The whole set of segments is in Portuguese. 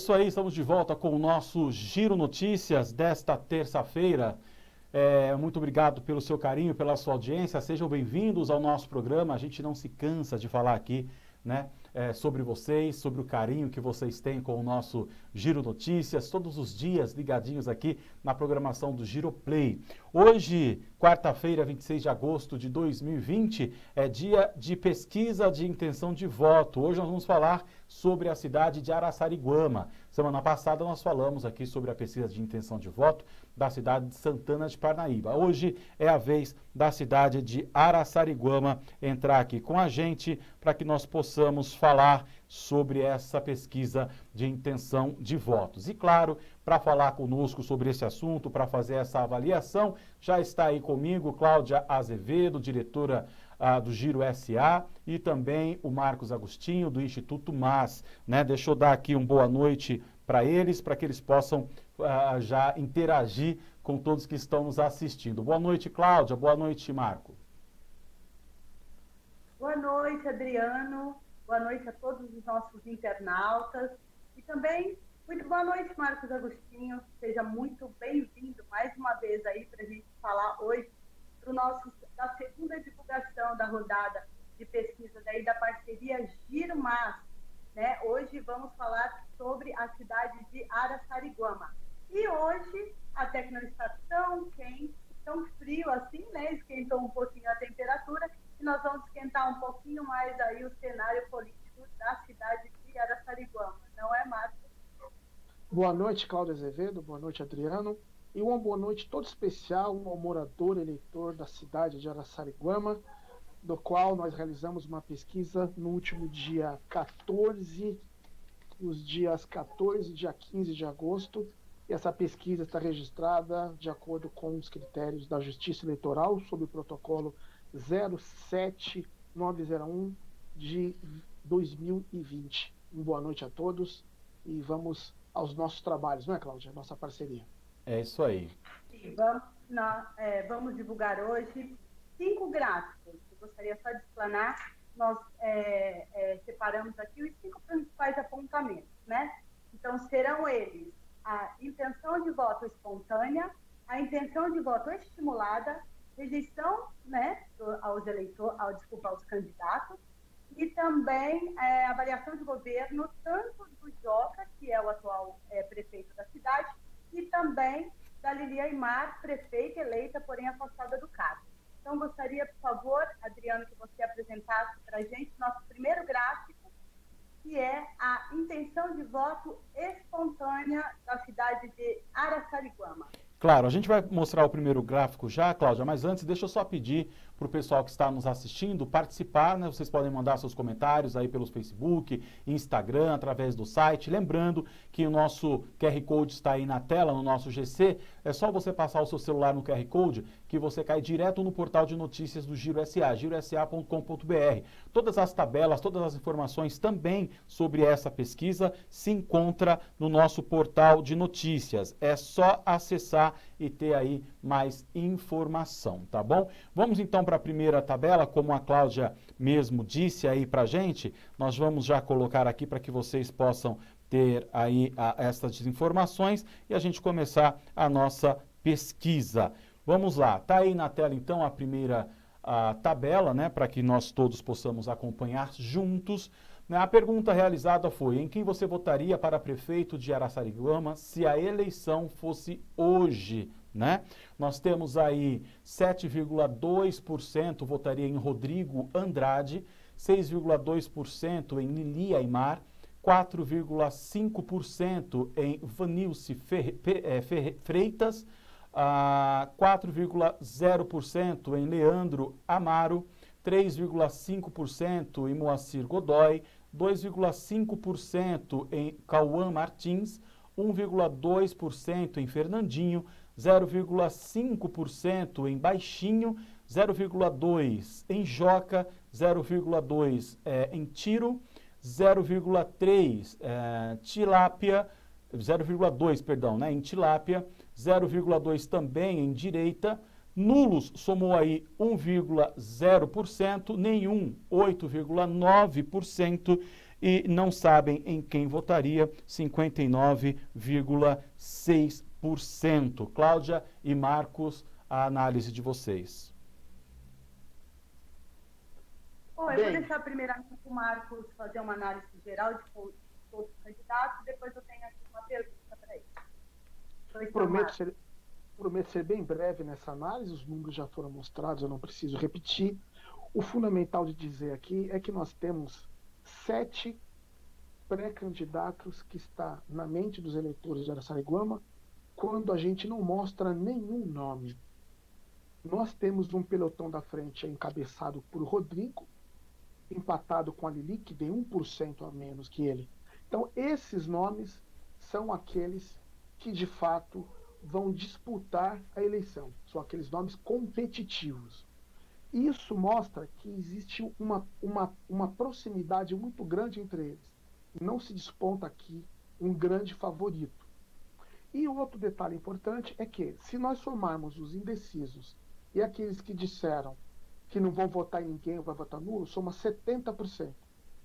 isso aí, estamos de volta com o nosso Giro Notícias desta terça-feira. Muito obrigado pelo seu carinho, pela sua audiência. Sejam bem-vindos ao nosso programa. A gente não se cansa de falar aqui, né, sobre vocês, sobre o carinho que vocês têm com o nosso Giro Notícias, todos os dias ligadinhos aqui na programação do Giro Play. Hoje, quarta-feira, 26 de agosto de 2020, é dia de pesquisa de intenção de voto. Hoje nós vamos falar sobre a cidade de Araçariguama. Semana passada nós falamos aqui sobre a pesquisa de intenção de voto da cidade de Santana de Parnaíba. Hoje é a vez da cidade de Araçariguama entrar aqui com a gente para que nós possamos falar sobre essa pesquisa de intenção de votos. E claro, para falar conosco sobre esse assunto, para fazer essa avaliação, já está aí comigo Cláudia Azevedo, diretora do Giro SA, e também o Marcos Agostinho, do Instituto MAS, né? Deixa eu dar aqui uma boa noite para que eles possam já interagir com todos que estão nos assistindo. Boa noite, Cláudia. Boa noite, Marco. Boa noite, Adriano. Boa noite a todos os nossos internautas. E também, muito boa noite, Marcos Agostinho. Seja muito bem-vindo mais uma vez aí para a gente falar hoje da segunda divulgação da rodada de pesquisa daí da parceria Giro MAS, né? Hoje vamos falar sobre a cidade de Araçariguama. E hoje, até que não está tão quente, tão frio assim, né? Esquentou um pouquinho a temperatura e nós vamos esquentar um pouquinho mais aí o cenário político da cidade de Araçariguama. Não é, Marcos? Boa noite, Cláudia Azevedo. Boa noite, Adriano. E uma boa noite todo especial ao morador eleitor da cidade de Araçariguama, do qual nós realizamos uma pesquisa no último dia 14, os dias 14 e dia 15 de agosto. E essa pesquisa está registrada de acordo com os critérios da Justiça Eleitoral, sob o protocolo 07901 de 2020. Uma boa noite a todos e vamos aos nossos trabalhos, não é, Cláudia? Nossa parceria. É isso aí. Sim, vamos divulgar hoje 5 gráficos. Eu gostaria só de explanar. Nós separamos aqui os 5 principais apontamentos, né? Então, serão eles a intenção de voto espontânea, a intenção de voto estimulada, rejeição, né, aos candidatos, e também a avaliação de governo, tanto do Joca, que é o atual prefeito da cidade, e também da Lili Aimar, prefeita eleita, porém afastada do cargo. Então, gostaria, por favor, Adriano, que você apresentasse para a gente nosso primeiro gráfico, que é a intenção de voto espontânea da cidade de Araçariguama. Claro, a gente vai mostrar o primeiro gráfico já, Cláudia, mas antes deixa eu só pedir para o pessoal que está nos assistindo participar, né? Vocês podem mandar seus comentários aí pelos Facebook, Instagram, através do site. Lembrando que o nosso QR Code está aí na tela, no nosso GC. É só você passar o seu celular no QR Code que você cai direto no portal de notícias do Giro SA, girosa.com.br. Todas as tabelas, todas as informações também sobre essa pesquisa se encontra no nosso portal de notícias. É só acessar e ter aí mais informação, tá bom? Vamos então para a primeira tabela, como a Cláudia mesmo disse aí pra gente, nós vamos já colocar aqui para que vocês possam ter aí essas informações e a gente começar a nossa pesquisa. Vamos lá, tá aí na tela então a primeira tabela, né, para que nós todos possamos acompanhar juntos. A pergunta realizada foi: em quem você votaria para prefeito de Araçariguama se a eleição fosse hoje, né? Nós temos aí 7,2% votaria em Rodrigo Andrade, 6,2% em Lili Aimar, 4,5% em Vanilce Freitas, 4,0% em Leandro Amaro, 3,5% em Moacir Godoy, 2,5% em Cauã Martins, 1,2% em Fernandinho, 0,5% em Baixinho, 0,2% em Joca, 0,2% em Tiro, 0,3% Tilápia, 0,2%, perdão, né, em Tilápia, 0,2% também em Direita. Nulos somou aí 1,0%, nenhum 8,9% e não sabem em quem votaria, 59,6%. Cláudia e Marcos, a análise de vocês. Bom, eu vou deixar primeiramente o Marcos fazer uma análise geral de todos os candidatos, depois eu tenho aqui uma pergunta para ele. Prometo ser bem breve nessa análise, os números já foram mostrados, eu não preciso repetir. O fundamental de dizer aqui é que nós temos 7 pré-candidatos que está na mente dos eleitores de Araçariguama quando a gente não mostra nenhum nome. Nós temos um pelotão da frente encabeçado por Rodrigo, empatado com a Lili, que tem 1% a menos que ele. Então, esses nomes são aqueles que, de fato, vão disputar a eleição. São aqueles nomes competitivos. Isso mostra que existe uma proximidade muito grande entre eles. Não se desponta aqui um grande favorito. E outro detalhe importante é que, se nós somarmos os indecisos e aqueles que disseram que não vão votar em ninguém ou vai votar nulo, soma 70%.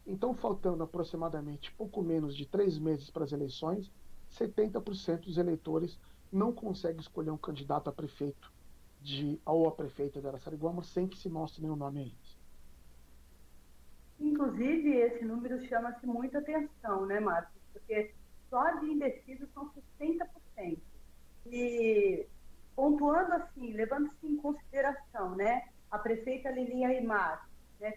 Então, faltando aproximadamente pouco menos de 3 meses para as eleições, 70% dos eleitores não conseguem escolher um candidato a prefeito ou a prefeita de Araçariguama sem que se mostre nenhum nome a eles. Inclusive, esse número chama-se muita atenção, né, Marcos? Porque só de indecisos são 60%. E pontuando assim, levando-se em consideração, né, a prefeita Lili Aimar, né,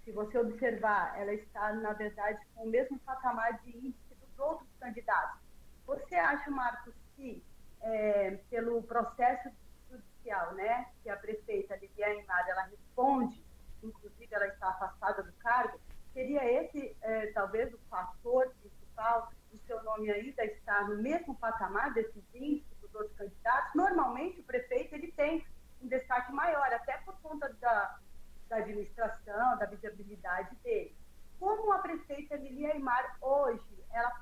se você observar, ela está, na verdade, com o mesmo patamar de índice dos outros candidatos. Você acha, Marcos, que pelo processo judicial, né, que a prefeita Lili Aimar, ela responde, inclusive ela está afastada do cargo, seria esse, talvez, o fator principal do seu nome ainda estar no mesmo patamar desses índices dos outros candidatos? Normalmente, o prefeito ele tem um destaque maior, até por conta da administração, da visibilidade dele. Como a prefeita Lili Aimar hoje, ela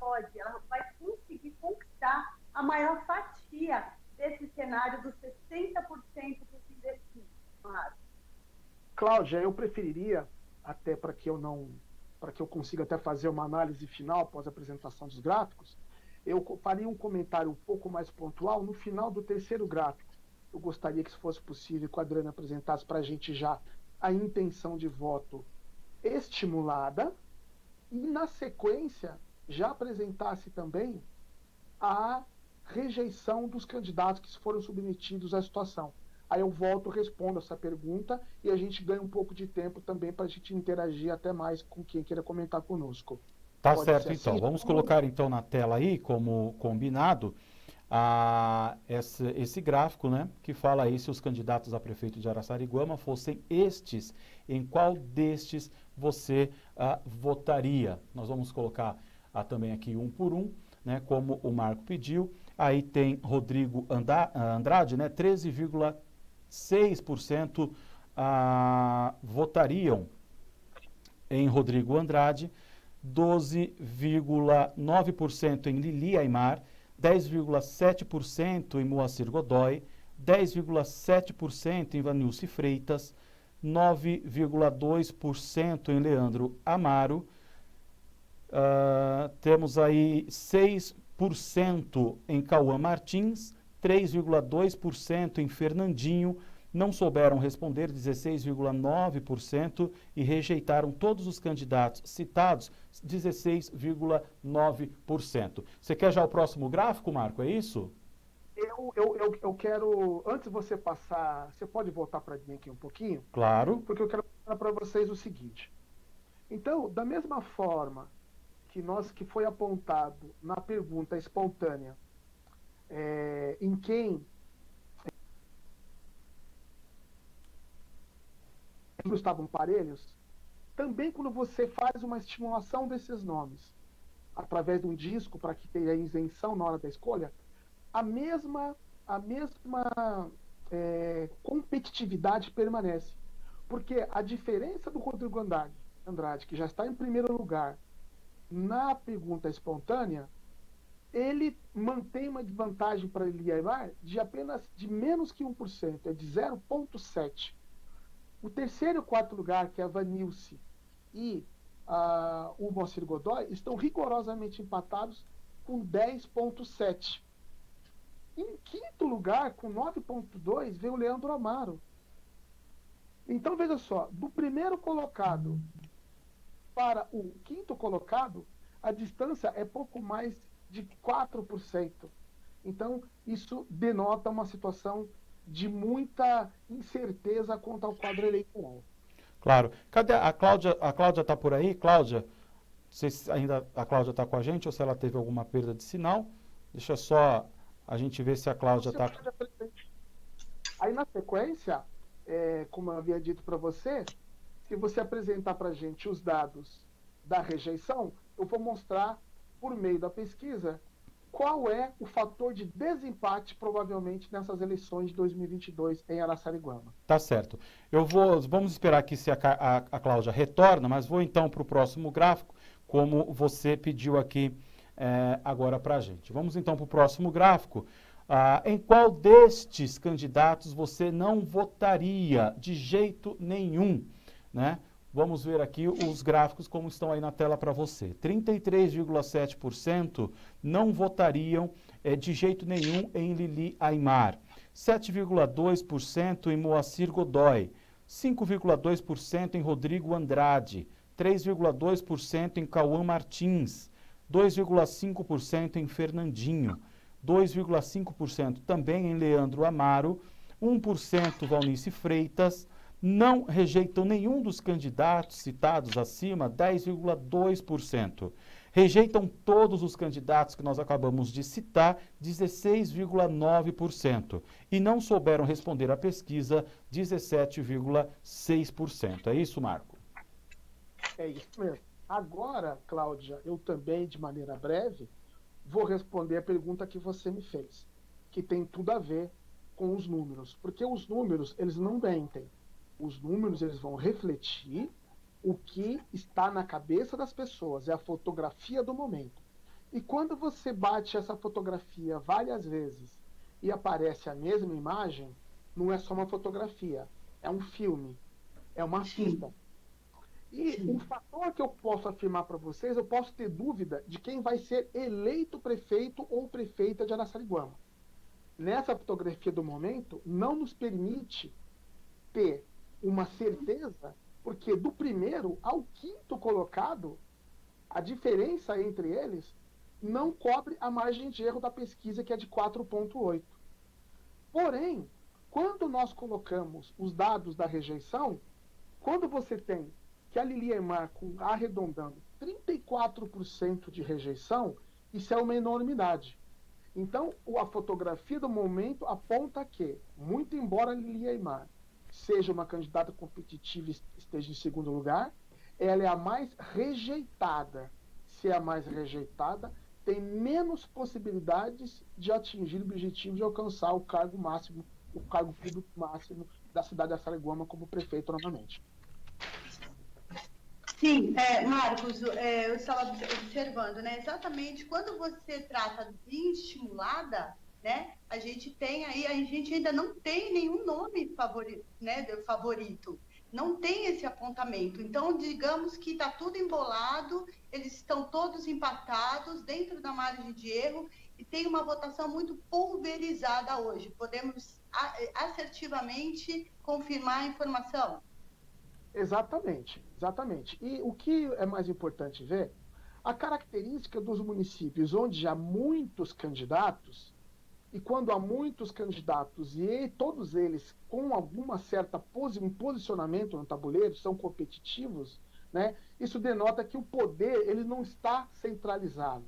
vai conseguir conquistar a maior fatia desse cenário dos 60% dos indecisos, Marcos? Cláudia, eu preferiria, até para que eu consiga até fazer uma análise final após a apresentação dos gráficos, eu faria um comentário um pouco mais pontual no final do terceiro gráfico. Eu gostaria que, se fosse possível, que o Adriano apresentasse para a gente já a intenção de voto estimulada e, na sequência, já apresentasse também a rejeição dos candidatos que foram submetidos à situação. Aí eu volto, respondo essa pergunta e a gente ganha um pouco de tempo também para a gente interagir até mais com quem queira comentar conosco. Tá certo, então. Assim? Vamos colocar então na tela aí, como combinado, esse gráfico, né, que fala aí se os candidatos a prefeito de Araçariguama fossem estes, em qual destes você votaria. Nós vamos colocar também aqui um por um, né, como o Marco pediu. Aí tem Rodrigo Andrade, né, 13,6% votariam em Rodrigo Andrade, 12,9% em Lili Aimar, 10,7% em Moacir Godoy, 10,7% em Vanilce Freitas, 9,2% em Leandro Amaro, temos aí 6% em Cauã Martins, 3,2% em Fernandinho, não souberam responder 16,9% e rejeitaram todos os candidatos citados 16,9%. Você quer já o próximo gráfico, Marco, é isso? Eu quero, antes de você passar, você pode voltar para mim aqui um pouquinho? Claro. Porque eu quero mostrar para vocês o seguinte. Então, da mesma forma que foi apontado na pergunta espontânea, em quem estavam parelhos, também quando você faz uma estimulação desses nomes, através de um disco para que tenha isenção na hora da escolha, a mesma competitividade permanece. Porque a diferença do Rodrigo Andrade, que já está em primeiro lugar na pergunta espontânea, ele mantém uma desvantagem para Lili Aimar de menos que 1%, é de 0,7%. O terceiro e quarto lugar, que é a Vanilce e o Moacir Godoy estão rigorosamente empatados com 10,7. Em quinto lugar, com 9,2, veio o Leandro Amaro. Então, veja só, do primeiro colocado para o quinto colocado, a distância é pouco mais de 4%. Então, isso denota uma situação de muita incerteza quanto ao quadro eleitoral. Claro. Cadê a Cláudia? A Cláudia está por aí? Cláudia, não sei se ainda a Cláudia está com a gente ou se ela teve alguma perda de sinal. Deixa só a gente ver se a Cláudia está... Aí, na sequência, como eu havia dito para você, se você apresentar para a gente os dados da rejeição, eu vou mostrar, por meio da pesquisa, qual é o fator de desempate, provavelmente, nessas eleições de 2022 em Araçariguama. Tá certo. Vamos esperar aqui se a Cláudia retorna, mas vou então para o próximo gráfico, como você pediu aqui agora para a gente. Vamos então para o próximo gráfico. Em qual destes candidatos você não votaria de jeito nenhum, né? Vamos ver aqui os gráficos como estão aí na tela para você. 33,7% não votariam de jeito nenhum em Lili Aimar. 7,2% em Moacir Godoy. 5,2% em Rodrigo Andrade. 3,2% em Cauã Martins. 2,5% em Fernandinho. 2,5% também em Leandro Amaro. 1% Valnice Freitas. Não rejeitam nenhum dos candidatos citados acima, 10,2%. Rejeitam todos os candidatos que nós acabamos de citar, 16,9%. E não souberam responder à pesquisa, 17,6%. É isso, Marco? É isso mesmo. Agora, Cláudia, eu também, de maneira breve, vou responder a pergunta que você me fez, que tem tudo a ver com os números. Porque os números, eles não mentem. Os números, eles vão refletir o que está na cabeça das pessoas, é a fotografia do momento. E quando você bate essa fotografia várias vezes e aparece a mesma imagem, não é só uma fotografia, é um filme, é uma fita. E um fator que eu posso afirmar para vocês, eu posso ter dúvida de quem vai ser eleito prefeito ou prefeita de Araçariguama. Nessa fotografia do momento, não nos permite ter uma certeza, porque do primeiro ao quinto colocado, a diferença entre eles não cobre a margem de erro da pesquisa, que é de 4,8. Porém, quando nós colocamos os dados da rejeição, quando você tem que a Lili Aimar, arredondando 34% de rejeição, isso é uma enormidade. Então, a fotografia do momento aponta que, muito embora a Lili Aimar seja uma candidata competitiva e esteja em segundo lugar, ela é a mais rejeitada. Se é a mais rejeitada, tem menos possibilidades de atingir o objetivo de alcançar o cargo máximo, o cargo público máximo da cidade de Araçariguama como prefeito novamente. Sim, Marcos, eu estava observando, né? Exatamente quando você trata de estimulada, né? A gente ainda não tem nenhum nome favorito, né? Favorito. Não tem esse apontamento. Então, digamos que está tudo embolado, eles estão todos empatados dentro da margem de erro e tem uma votação muito pulverizada hoje. Podemos assertivamente confirmar a informação? Exatamente. E o que é mais importante ver, a característica dos municípios onde há muitos candidatos, e quando há muitos candidatos e todos eles com alguma certa um posicionamento no tabuleiro, são competitivos, né? Isso denota que o poder ele não está centralizado,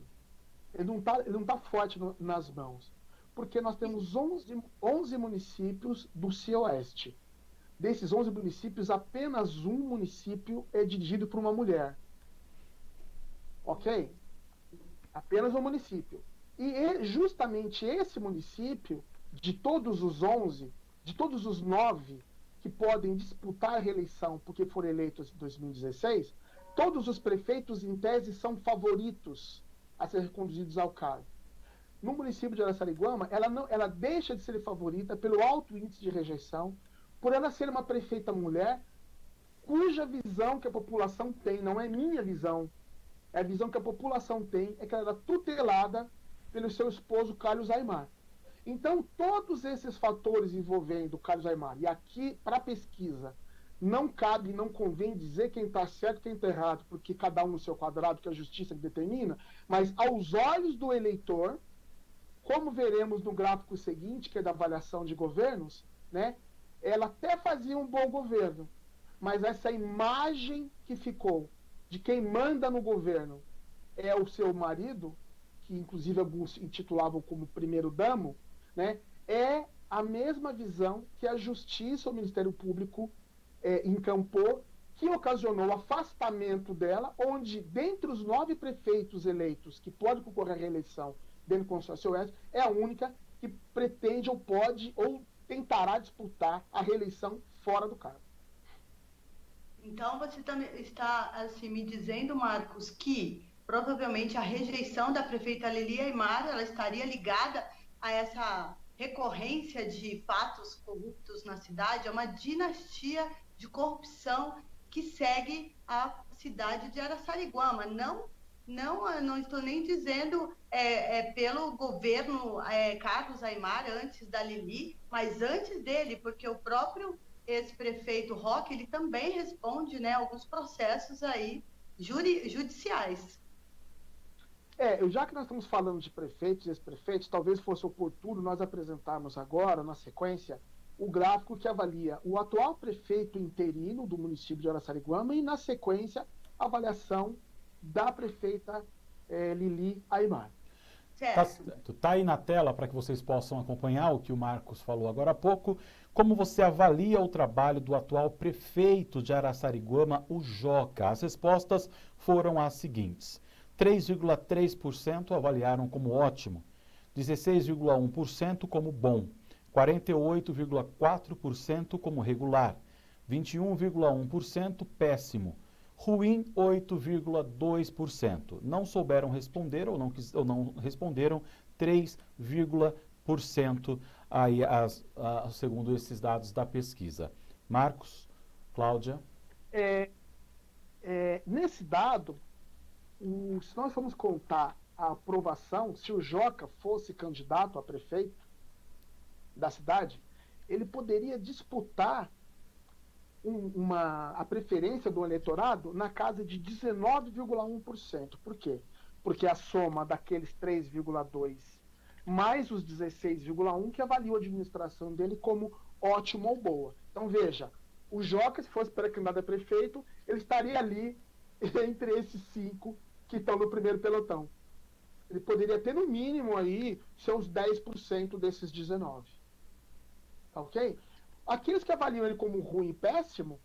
ele não tá forte nas mãos, porque nós temos 11 municípios do Cio-Oeste. Desses 11 municípios, apenas um município é dirigido por uma mulher. Ok? Apenas um município. E justamente esse município, de todos os 11, de todos os 9 que podem disputar a reeleição porque foram eleitos em 2016, todos os prefeitos, em tese, são favoritos a ser reconduzidos ao cargo. No município de Araçariguama, ela deixa de ser favorita pelo alto índice de rejeição, por ela ser uma prefeita mulher, cuja visão que a população tem, não é minha visão, é a visão que a população tem, é que ela era tutelada pelo seu esposo Carlos Aymar. Então, todos esses fatores envolvendo Carlos Aymar, e aqui, para a pesquisa, não cabe, não convém dizer quem está certo e quem está errado, porque cada um no seu quadrado, que a justiça determina, mas aos olhos do eleitor, como veremos no gráfico seguinte, que é da avaliação de governos, né, ela até fazia um bom governo, mas essa imagem que ficou de quem manda no governo é o seu marido, que inclusive alguns intitulavam como primeiro-damo, né, é a mesma visão que a Justiça, o Ministério Público, encampou, que ocasionou o afastamento dela, onde, dentre os 9 prefeitos eleitos que podem concorrer à reeleição dentro do consórcio Oeste, é a única que pretende ou pode ou tentará disputar a reeleição fora do cargo. Então, você também está assim, me dizendo, Marcos, que provavelmente a rejeição da prefeita Lili Aymar, ela estaria ligada a essa recorrência de fatos corruptos na cidade, é uma dinastia de corrupção que segue a cidade de Araçariguama. Não estou nem dizendo pelo governo Carlos Aymar, antes da Lili, mas antes dele, porque o próprio ex-prefeito Roque, ele também responde, né, alguns processos aí judiciais. Já que nós estamos falando de prefeitos e ex-prefeitos, talvez fosse oportuno nós apresentarmos agora, na sequência, o gráfico que avalia o atual prefeito interino do município de Araçariguama e, na sequência, a avaliação da prefeita Lili Aymar. Tá aí na tela para que vocês possam acompanhar o que o Marcos falou agora há pouco. Como você avalia o trabalho do atual prefeito de Araçariguama, o Joca? As respostas foram as seguintes: 3,3% avaliaram como ótimo, 16,1% como bom, 48,4% como regular, 21,1% péssimo, ruim 8,2%. Não souberam responder ou não responderam 3,% aí segundo esses dados da pesquisa. Marcos, Cláudia? Nesse dado, se nós formos contar a aprovação, se o Joca fosse candidato a prefeito da cidade, ele poderia disputar a preferência do eleitorado na casa de 19,1%. Por quê? Porque a soma daqueles 3,2% mais os 16,1% que avaliam a administração dele como ótima ou boa. Então, veja, o Joca, se fosse pré-candidato a prefeito, ele estaria ali entre esses 5 que estão no primeiro pelotão. Ele poderia ter, no mínimo, aí, seus 10% desses 19%. Tá ok? Aqueles que avaliam ele como ruim e péssimo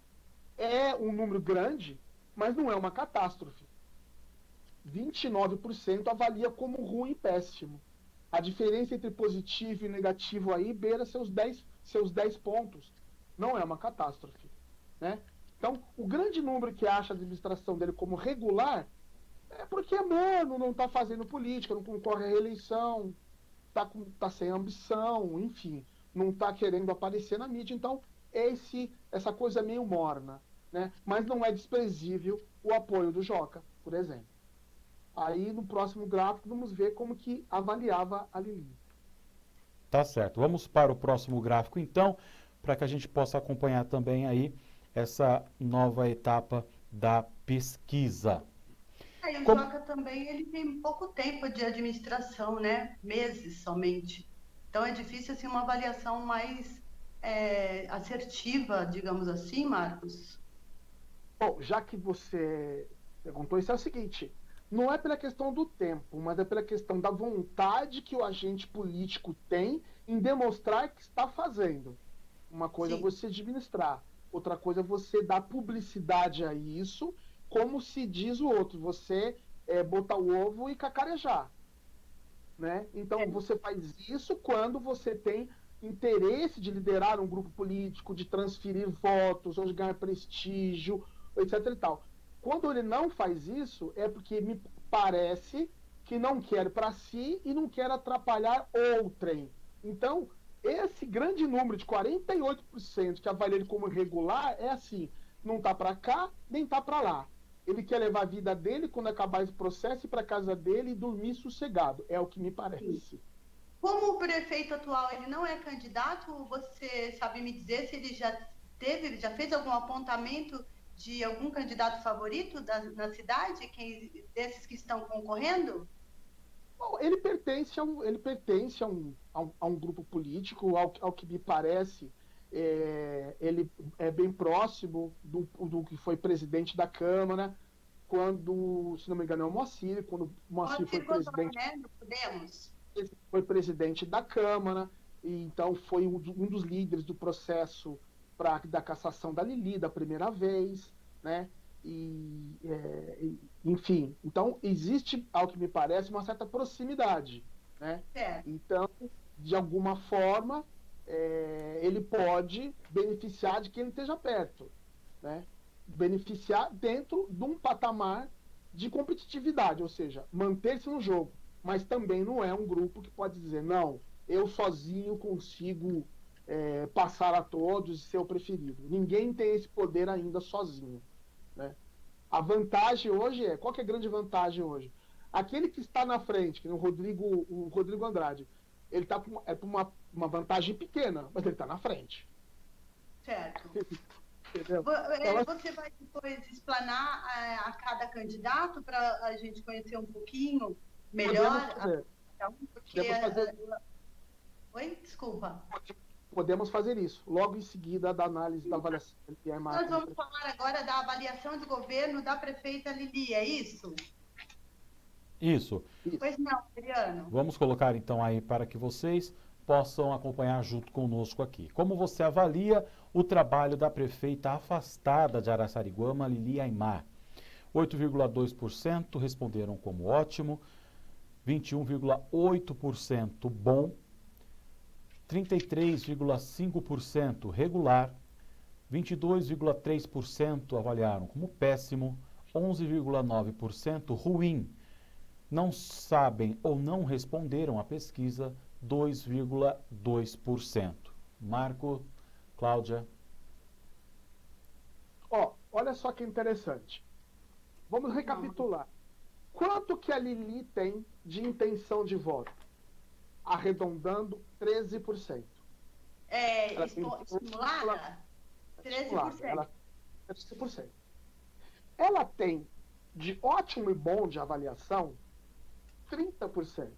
é um número grande, mas não é uma catástrofe. 29% avalia como ruim e péssimo. A diferença entre positivo e negativo aí beira seus 10 pontos. Não é uma catástrofe, né? Então, o grande número que acha a administração dele como regular é porque é morno, não está fazendo política, não concorre à reeleição, está sem ambição, enfim, não está querendo aparecer na mídia. Então, essa coisa é meio morna, né? Mas não é desprezível o apoio do Joca, por exemplo. Aí, no próximo gráfico, vamos ver como que avaliava a Lili. Tá certo. Vamos para o próximo gráfico, então, para que a gente possa acompanhar também aí essa nova etapa da pesquisa. E o Joca também, ele tem pouco tempo de administração, né? Meses somente. Então é difícil assim, uma avaliação mais assertiva, digamos assim, Marcos? Bom, já que você perguntou, isso é o seguinte: não é pela questão do tempo, mas é pela questão da vontade que o agente político tem em demonstrar que está fazendo. Uma coisa é você administrar, outra coisa é você dar publicidade a isso, como se diz o outro, você botar o ovo e cacarejar. Né? Então, você faz isso quando você tem interesse de liderar um grupo político, de transferir votos, ou de ganhar prestígio, etc. e tal. Quando ele não faz isso, é porque me parece que não quer para si e não quer atrapalhar outrem. Então, esse grande número de 48% que avalia ele como regular é assim: não tá para cá, nem tá para lá. Ele quer levar a vida dele quando acabar esse processo ir para casa dele e dormir sossegado. É o que me parece. Como o prefeito atual ele não é candidato, você sabe me dizer se ele já fez algum apontamento de algum candidato favorito na cidade, desses que estão concorrendo? Bom, ele pertence a um grupo político, ao que me parece, ele é bem próximo do que foi presidente da Câmara, quando, se não me engano, é o Moacir, quando o Moacir foi presidente. Né? Não podemos. Ele foi presidente da Câmara, e então foi um dos líderes do processo da cassação da Lili, da primeira vez, né? Enfim, então existe, ao que me parece, uma certa proximidade, né? Então, de alguma forma, ele pode beneficiar de quem ele esteja perto, né? Beneficiar dentro de um patamar de competitividade, ou seja, manter-se no jogo, mas também não é um grupo que pode dizer, não, eu sozinho consigo passar a todos e ser o preferido. Ninguém tem esse poder ainda sozinho, né? A vantagem hoje qual que é a grande vantagem hoje? Aquele que está na frente, que é o Rodrigo Andrade, ele está com uma vantagem pequena, mas ele está na frente. Certo. Entendeu? Você vai depois explanar a cada candidato para a gente conhecer um pouquinho melhor? Oi? Desculpa. Podemos fazer isso, logo em seguida da análise da avaliação. Nós vamos falar agora da avaliação de governo da prefeita Lili, é isso? Isso. Pois não, Adriano. Vamos colocar então aí para que vocês possam acompanhar junto conosco aqui. Como você avalia o trabalho da prefeita afastada de Araçariguama, Lili Aimar? 8,2% responderam como ótimo, 21,8% bom, 33,5% regular, 22,3% avaliaram como péssimo, 11,9% ruim. Não sabem ou não responderam à pesquisa, 2,2%. Marco, Cláudia. Olha só que interessante. Vamos recapitular. Quanto que a Lili tem de intenção de voto? Arredondando, 13%. Estimulada? 13%. 13%. Ela tem de ótimo e bom de avaliação 30%.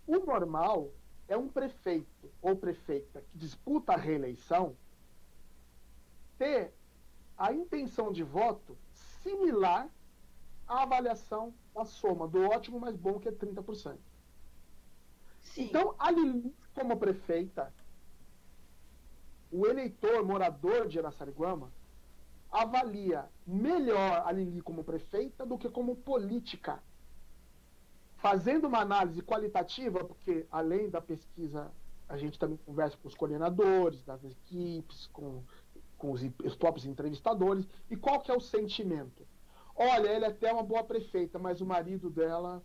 O normal é um prefeito ou prefeita que disputa a reeleição ter a intenção de voto similar à avaliação da soma do ótimo mais bom, que é 30%. Sim. Então, a Lili, como prefeita, o eleitor, morador de Araçariguama, avalia melhor a Lili como prefeita do que como política. Fazendo uma análise qualitativa, porque além da pesquisa, a gente também conversa com os coordenadores das equipes, com os próprios entrevistadores, e qual que é o sentimento? Olha, ela é até uma boa prefeita, mas o marido dela...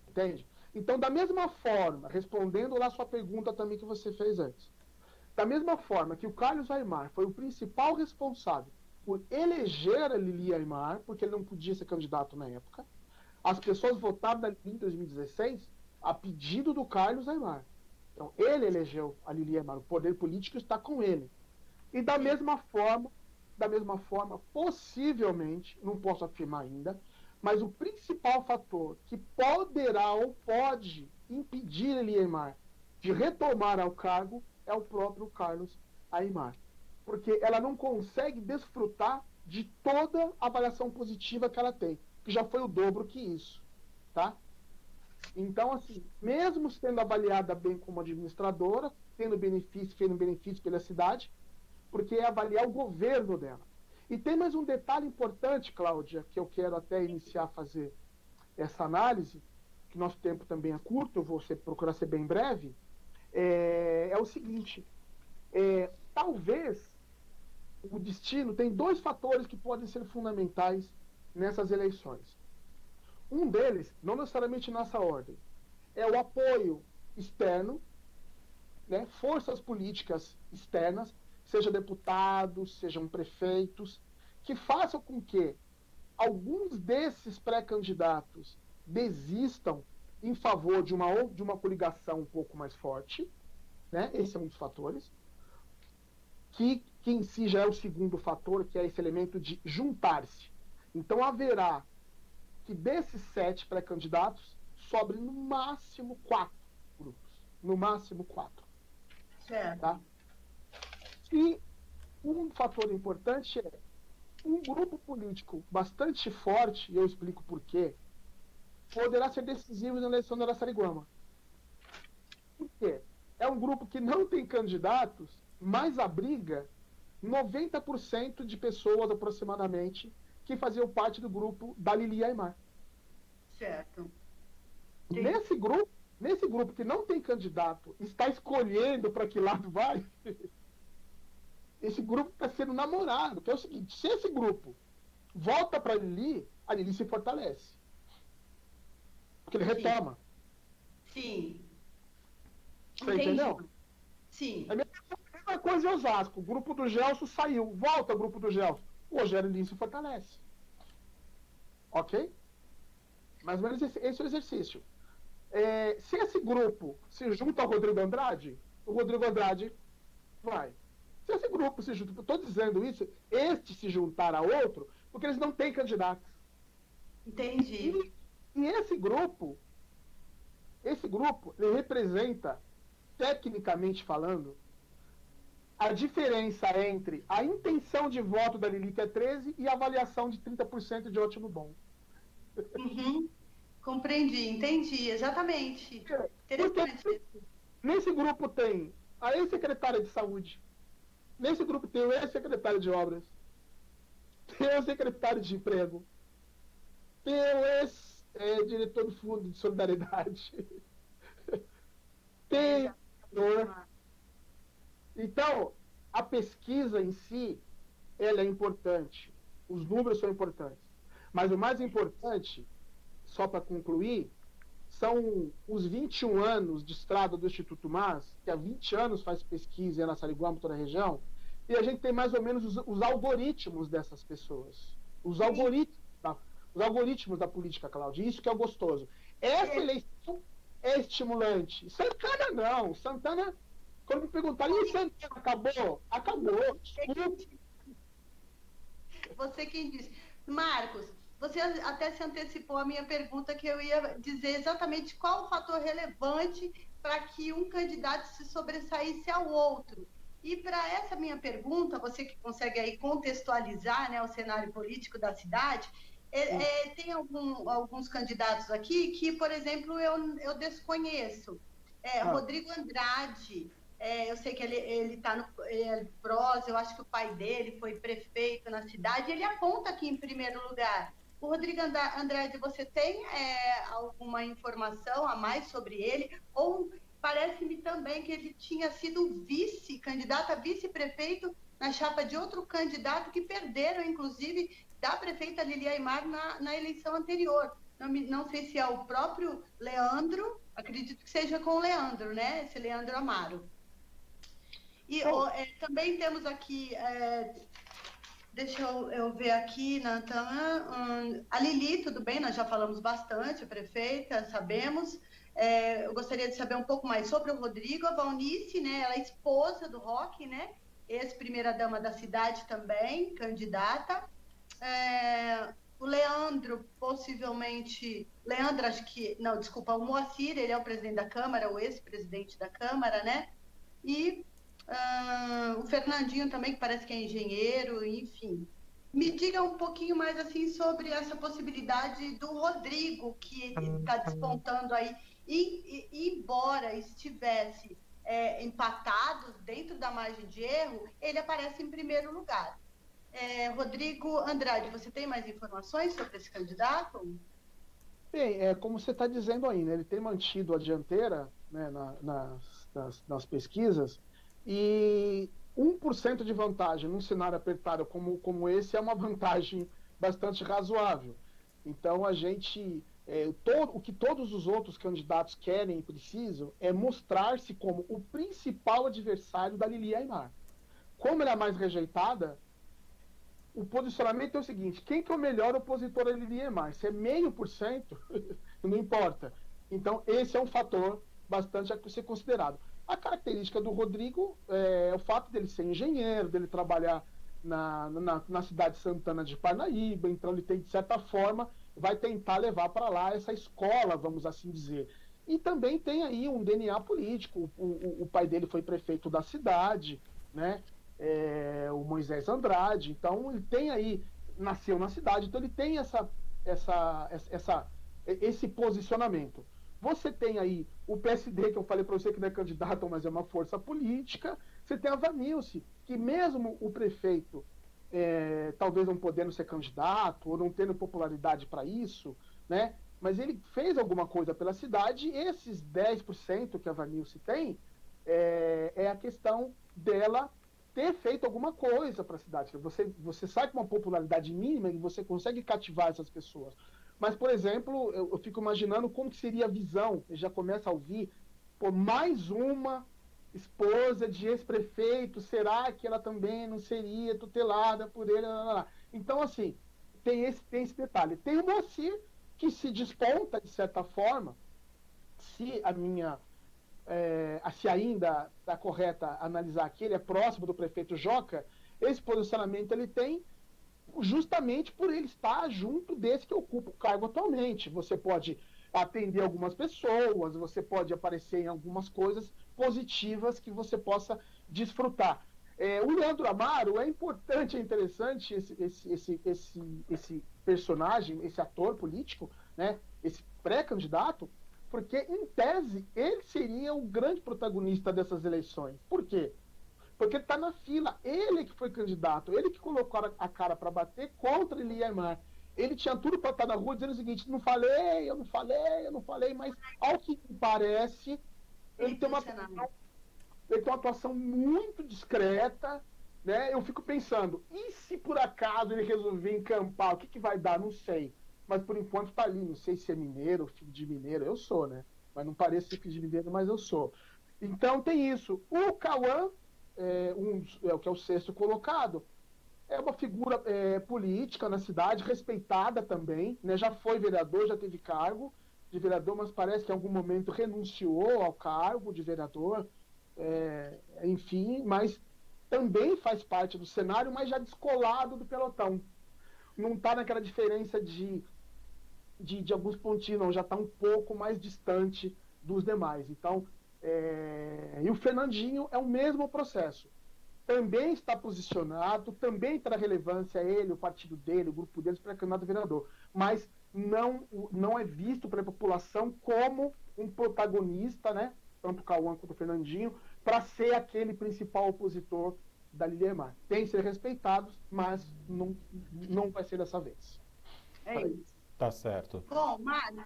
Entende? Então, da mesma forma, respondendo lá a sua pergunta também que você fez antes, da mesma forma que o Carlos Aimar foi o principal responsável por eleger a Lili Aimar, porque ele não podia ser candidato na época, as pessoas votaram em 2016 a pedido do Carlos Aimar. Então, ele elegeu a Lili Aimar, o poder político está com ele. E da mesma forma, possivelmente, não posso afirmar ainda, mas o principal fator que poderá ou pode impedir Lili Aimar de retomar ao cargo é o próprio Carlos Aimar. Porque ela não consegue desfrutar de toda a avaliação positiva que ela tem, que já foi o dobro que isso, tá? Então, assim, mesmo sendo avaliada bem como administradora, tendo benefício pela cidade, porque é avaliar o governo dela. E tem mais um detalhe importante, Cláudia, que eu quero até iniciar a fazer essa análise, que nosso tempo também é curto, eu vou procurar ser bem breve, é o seguinte, talvez o destino tem dois fatores que podem ser fundamentais nessas eleições. Um deles, não necessariamente nessa ordem, é o apoio externo, né, forças políticas externas, seja deputados, sejam prefeitos, que façam com que alguns desses pré-candidatos desistam em favor de uma coligação um pouco mais forte, né? Esse é um dos fatores, que em si já é o segundo fator, que é esse elemento de juntar-se. Então haverá que desses 7 pré-candidatos sobre no máximo 4 grupos. No máximo 4. Certo. Tá? E um fator importante é um grupo político bastante forte, e eu explico por quê, poderá ser decisivo na eleição de Araçariguama. Por quê? É um grupo que não tem candidatos, mas abriga 90% de pessoas aproximadamente que faziam parte do grupo da Lili Aimar. Certo. Nesse grupo que não tem candidato, está escolhendo para que lado vai, esse grupo está sendo namorado, que é o seguinte, se esse grupo volta para a Lili se fortalece. Porque ele retoma. Sim. Você entendeu? Sim. É a mesma coisa em Osasco. O grupo do Gelson saiu. Volta o grupo do Gelson. O Rogério Lins se fortalece. Ok? Mais ou menos esse é o exercício. Se esse grupo se junta ao Rodrigo Andrade, o Rodrigo Andrade vai. Se esse grupo se junta, estou dizendo isso, este se juntar a outro, porque eles não têm candidatos. Entendi. E esse grupo, ele representa, tecnicamente falando, a diferença entre a intenção de voto da Lili, que é 13, e a avaliação de 30% de ótimo bom. Uhum. Compreendi, entendi, exatamente. Interessante. Porque nesse grupo tem a ex-secretária de saúde, nesse grupo tem o ex-secretário de obras, tem o secretário de emprego, tem o ex-diretor do Fundo de Solidariedade, tem Então, a pesquisa em si, ela é importante. Os números são importantes. Mas o mais importante, só para concluir, são os 21 anos de estrada do Instituto Mas, que há 20 anos faz pesquisa em Araçariguama, toda a região, e a gente tem mais ou menos os algoritmos dessas pessoas. Os algoritmos da política, Cláudia. Isso que é o gostoso. Essa eleição é estimulante. Santana não. Santana... Quando me perguntaram, e Santana acabou? Acabou. Você quem disse. Marcos, você até se antecipou a minha pergunta, que eu ia dizer exatamente qual o fator relevante para que um candidato se sobressaísse ao outro. E para essa minha pergunta, você que consegue aí contextualizar, né, o cenário político da cidade, tem alguns candidatos aqui que, por exemplo, eu desconheço. Rodrigo Andrade, eu sei que ele está no PROS, eu acho que o pai dele foi prefeito na cidade, ele aponta aqui em primeiro lugar. O Rodrigo Andrade, você tem alguma informação a mais sobre ele? Ou parece-me também que ele tinha sido candidato a vice-prefeito na chapa de outro candidato que perderam, inclusive, da prefeita Lili Aimar na eleição anterior. Não sei se é o próprio Leandro, acredito que seja com o Leandro, né? Esse Leandro Amaro. E também temos aqui, deixa eu ver aqui, a Lili, tudo bem, nós já falamos bastante, a prefeita, sabemos. Eu gostaria de saber um pouco mais sobre o Rodrigo, a Valnice, né? Ela é esposa do Roque, né? Ex-primeira-dama da cidade também, candidata. O Leandro, possivelmente... Leandro, acho que... Não, desculpa, o Moacir, ele é o presidente da Câmara, o ex-presidente da Câmara, né? E o Fernandinho também, que parece que é engenheiro, enfim. Me diga um pouquinho mais, assim, sobre essa possibilidade do Rodrigo, que está despontando aí. E embora estivesse empatados dentro da margem de erro, ele aparece em primeiro lugar. Rodrigo Andrade, você tem mais informações sobre esse candidato? Bem, como você está dizendo aí, né, ele tem mantido a dianteira, né, nas pesquisas, e 1% de vantagem num cenário apertado como esse é uma vantagem bastante razoável. Então, a gente... o que todos os outros candidatos querem e precisam é mostrar-se como o principal adversário da Lili Aimar. como ela é a mais rejeitada, o posicionamento é o seguinte: quem que é o melhor opositor a Lili Yemar? Se é 0,5%, não importa. Então, esse é um fator bastante a ser considerado. A característica do Rodrigo é o fato dele ser engenheiro, dele trabalhar na cidade de Santana de Parnaíba, então ele tem, de certa forma, vai tentar levar para lá essa escola, vamos assim dizer. E também tem aí um DNA político. O pai dele foi prefeito da cidade, né? O Moisés Andrade. Então ele tem aí, nasceu na cidade, então ele tem esse posicionamento. Você tem aí o PSD, que eu falei para você que não é candidato, mas é uma força política. Você tem a Vanilce, que mesmo o prefeito talvez não podendo ser candidato ou não tendo popularidade para isso, né? Mas ele fez alguma coisa pela cidade, e esses 10% que a Vanilce tem é a questão dela ter feito alguma coisa para a cidade. Você sai com uma popularidade mínima e você consegue cativar essas pessoas. Mas, por exemplo, eu fico imaginando como que seria a visão, eu já começa a ouvir, mais uma esposa de ex-prefeito, será que ela também não seria tutelada por ele? Então, assim, tem esse detalhe. Tem o Moacir, que se desponta, de certa forma, se ainda está correta analisar que ele é próximo do prefeito Joca, esse posicionamento ele tem justamente por ele estar junto desse que ocupa o cargo atualmente. Você pode atender algumas pessoas, você pode aparecer em algumas coisas positivas que você possa desfrutar. O Leandro Amaro é importante, é interessante esse personagem, esse ator político, né, esse pré-candidato, porque, em tese, ele seria o grande protagonista dessas eleições. Por quê? Porque ele está na fila, ele que foi candidato, ele que colocou a cara para bater contra Lili Yemar. Ele tinha tudo para estar na rua dizendo o seguinte: eu não falei, mas ao que parece, ele tem uma atuação muito discreta, né? Eu fico pensando, e se por acaso ele resolver encampar, o que vai dar? Não sei. Mas por enquanto está ali, não sei se é mineiro, filho de mineiro, eu sou, né? Mas não parece ser filho de mineiro, mas eu sou. Então tem isso. O Cauã, que é o sexto colocado, é uma figura política na cidade, respeitada também, né? Já foi vereador, já teve cargo de vereador, mas parece que em algum momento renunciou ao cargo de vereador, enfim, mas também faz parte do cenário, mas já descolado do pelotão. Não está naquela diferença de alguns pontinhos, não, já está um pouco mais distante dos demais. Então, e o Fernandinho é o mesmo processo. Também está posicionado, também terá relevância ele, o partido dele, o grupo deles, para candidato a vereador. Mas não é visto pela população como um protagonista, né, tanto o Cauã quanto o Fernandinho, para ser aquele principal opositor da Lili Yemar. Tem que ser respeitados, mas não vai ser dessa vez. É isso. Tá certo. Bom, Marcos,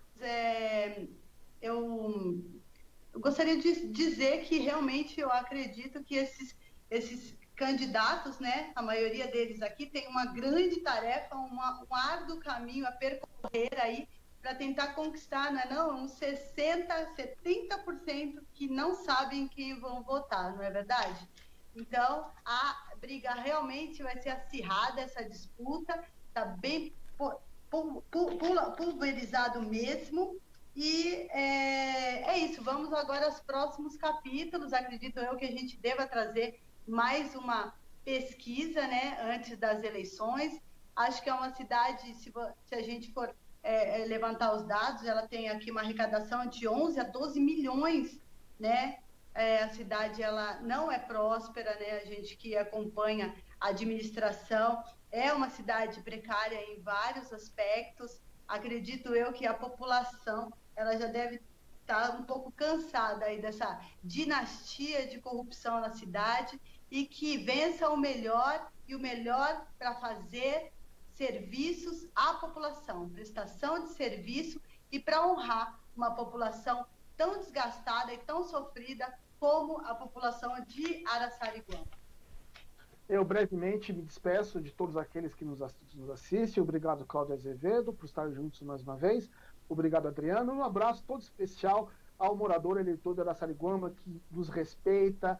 eu gostaria de dizer que realmente eu acredito que esses candidatos, né, a maioria deles aqui, tem uma grande tarefa, um árduo caminho a percorrer aí para tentar conquistar, uns 60%, 70% que não sabem quem vão votar, não é verdade? Então, a briga realmente vai ser acirrada, essa disputa, está bem pulverizado mesmo. E é isso, vamos agora aos próximos capítulos. Acredito eu que a gente deva trazer mais uma pesquisa, né, antes das eleições. Acho que é uma cidade, se a gente for levantar os dados, ela tem aqui uma arrecadação de 11 a 12 milhões, né? A cidade ela não é próspera, né? A gente que acompanha a administração, é uma cidade precária em vários aspectos. Acredito eu que a população ela já deve estar um pouco cansada aí dessa dinastia de corrupção na cidade, e que vença o melhor, e o melhor para fazer serviços à população, prestação de serviço, e para honrar uma população tão desgastada e tão sofrida como a população de Araçariguama. Eu brevemente me despeço de todos aqueles que nos assistem. Obrigado, Cláudio Azevedo, por estar juntos mais uma vez. Obrigado, Adriano. Um abraço todo especial ao morador eleitor de Araçariguama, que nos respeita,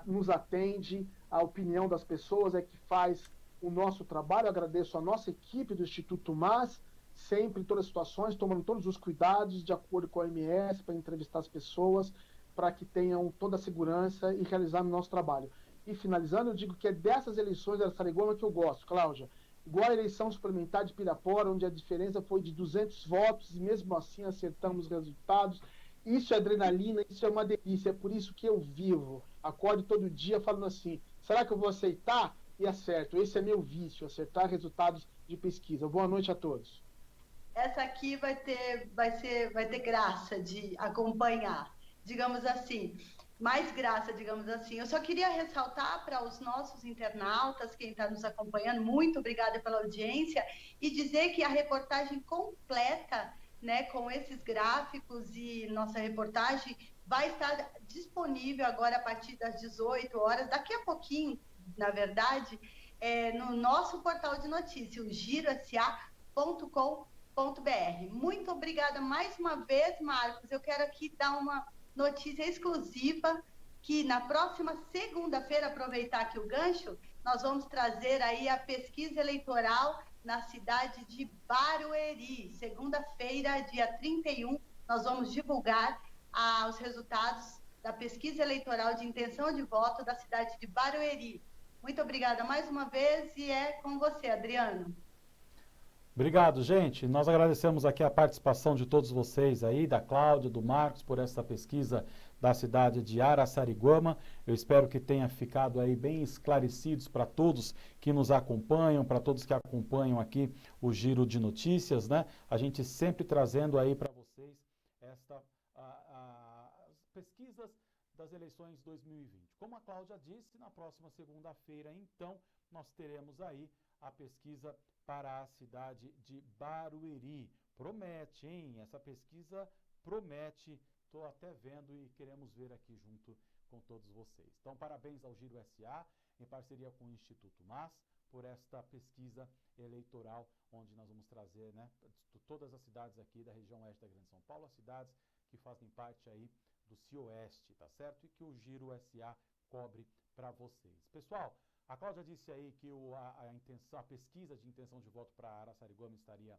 nos atende, a opinião das pessoas é que faz o nosso trabalho. Eu agradeço a nossa equipe do Instituto MAS, sempre em todas as situações, tomando todos os cuidados de acordo com a OMS, para entrevistar as pessoas, para que tenham toda a segurança e realizar o nosso trabalho. E finalizando, eu digo que é dessas eleições de Araçariguama que eu gosto, Cláudia. Igual a eleição suplementar de Pirapora, onde a diferença foi de 200 votos e mesmo assim acertamos os resultados. Isso é adrenalina, isso é uma delícia, é por isso que eu vivo. Acordo todo dia falando assim, será que eu vou aceitar? E acerto. Esse é meu vício, acertar resultados de pesquisa. Boa noite a todos. Essa aqui vai ter graça de acompanhar, digamos assim, mais graça, digamos assim. Eu só queria ressaltar para os nossos internautas, quem está nos acompanhando, muito obrigada pela audiência, e dizer que a reportagem completa, né, com esses gráficos e nossa reportagem vai estar disponível agora a partir das 18 horas, daqui a pouquinho, na verdade, no nosso portal de notícias, o girosa.com.br. Muito obrigada mais uma vez, Marcos. Eu quero aqui dar uma notícia exclusiva, que na próxima segunda-feira, aproveitar aqui o gancho, nós vamos trazer aí a pesquisa eleitoral na cidade de Barueri. Segunda-feira, dia 31, nós vamos divulgar os resultados da pesquisa eleitoral de intenção de voto da cidade de Barueri. Muito obrigada mais uma vez e é com você, Adriano. Obrigado, gente. Nós agradecemos aqui a participação de todos vocês aí, da Cláudia, do Marcos, por essa pesquisa da cidade de Araçariguama. Eu espero que tenha ficado aí bem esclarecidos para todos que nos acompanham, para todos que acompanham aqui o Giro de Notícias, né? A gente sempre trazendo aí para vocês as pesquisas das eleições 2020. Como a Cláudia disse, na próxima segunda-feira, então, nós teremos aí a pesquisa para a cidade de Barueri. Promete, hein? Essa pesquisa promete. Estou até vendo e queremos ver aqui junto com todos vocês. Então, parabéns ao Giro SA, em parceria com o Instituto MAS, por esta pesquisa eleitoral, onde nós vamos trazer, né, todas as cidades aqui da região oeste da Grande São Paulo, as cidades que fazem parte aí do Cioeste, tá certo? E que o Giro SA cobre para vocês. Pessoal, a Cláudia disse aí que a pesquisa de intenção de voto para Araçariguama estaria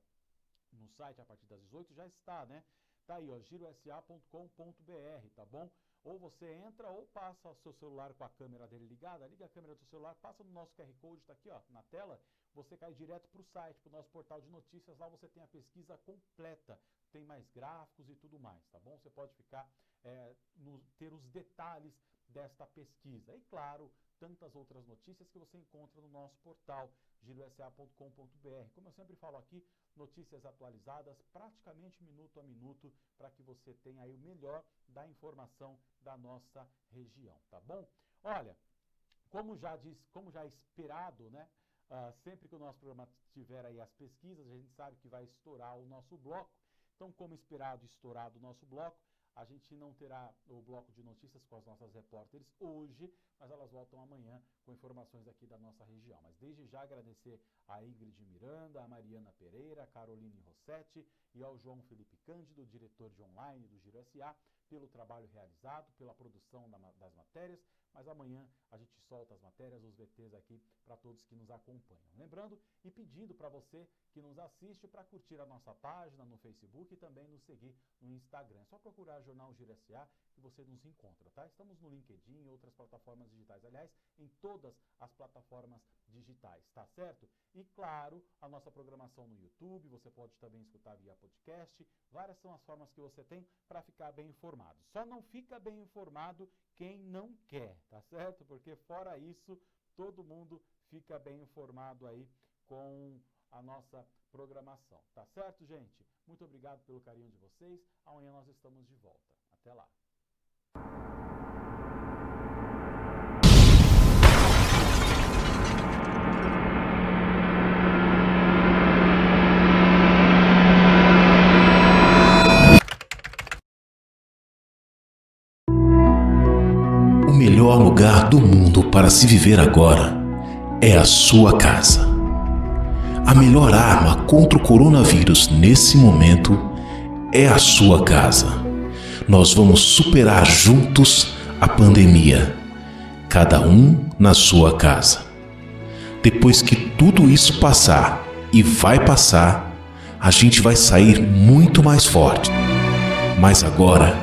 no site a partir das 18, já está, né? Tá aí, ó, girosa.com.br, tá bom? Ou você entra ou passa o seu celular com a câmera dele ligada, liga a câmera do seu celular, passa no nosso QR Code, tá aqui, ó, na tela, você cai direto para o site, para o nosso portal de notícias, lá você tem a pesquisa completa, tem mais gráficos e tudo mais, tá bom? Você pode ficar, ter os detalhes desta pesquisa. E claro, tantas outras notícias que você encontra no nosso portal, girosa.com.br. Como eu sempre falo aqui, notícias atualizadas praticamente minuto a minuto, para que você tenha aí o melhor da informação da nossa região, tá bom? Olha, como já é esperado, né? Sempre que o nosso programa tiver aí as pesquisas, a gente sabe que vai estourar o nosso bloco. Então, como esperado, estourado o nosso bloco, a gente não terá o bloco de notícias com as nossas repórteres hoje, mas elas voltam amanhã com informações aqui da nossa região. Mas desde já agradecer a Ingrid Miranda, a Mariana Pereira, a Caroline Rossetti e ao João Felipe Cândido, diretor de online do Giro SA, pelo trabalho realizado, pela produção das matérias, mas amanhã a gente solta as matérias, os VTs aqui para todos que nos acompanham. Lembrando e pedindo para você que nos assiste para curtir a nossa página no Facebook e também nos seguir no Instagram. É só procurar Jornal Giro SA que você nos encontra, tá? Estamos no LinkedIn e outras plataformas digitais, aliás, em todas as plataformas digitais, tá certo? E claro, a nossa programação no YouTube, você pode também escutar via podcast, várias são as formas que você tem para ficar bem informado. Só não fica bem informado quem não quer, tá certo? Porque fora isso, todo mundo fica bem informado aí com a nossa programação, tá certo, gente? Muito obrigado pelo carinho de vocês. Amanhã nós estamos de volta. Até lá. O melhor lugar do mundo para se viver agora é a sua casa. A melhor arma contra o coronavírus nesse momento é a sua casa. Nós vamos superar juntos a pandemia. cada um na sua casa. Depois que tudo isso passar, e vai passar, a gente vai sair muito mais forte. Mas agora,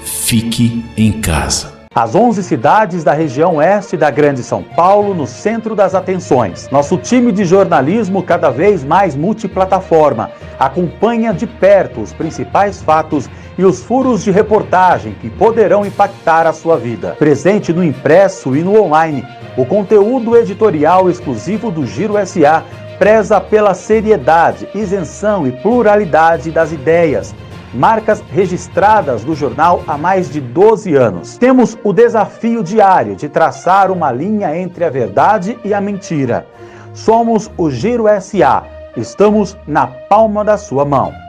fique em casa. As 11 cidades da região oeste da Grande São Paulo, no centro das atenções. Nosso time de jornalismo, cada vez mais multiplataforma, acompanha de perto os principais fatos e os furos de reportagem que poderão impactar a sua vida. Presente no impresso e no online, o conteúdo editorial exclusivo do Giro SA preza pela seriedade, isenção e pluralidade das ideias, marcas registradas do jornal há mais de 12 anos. Temos o desafio diário de traçar uma linha entre a verdade e a mentira. Somos o Giro SA. Estamos na palma da sua mão.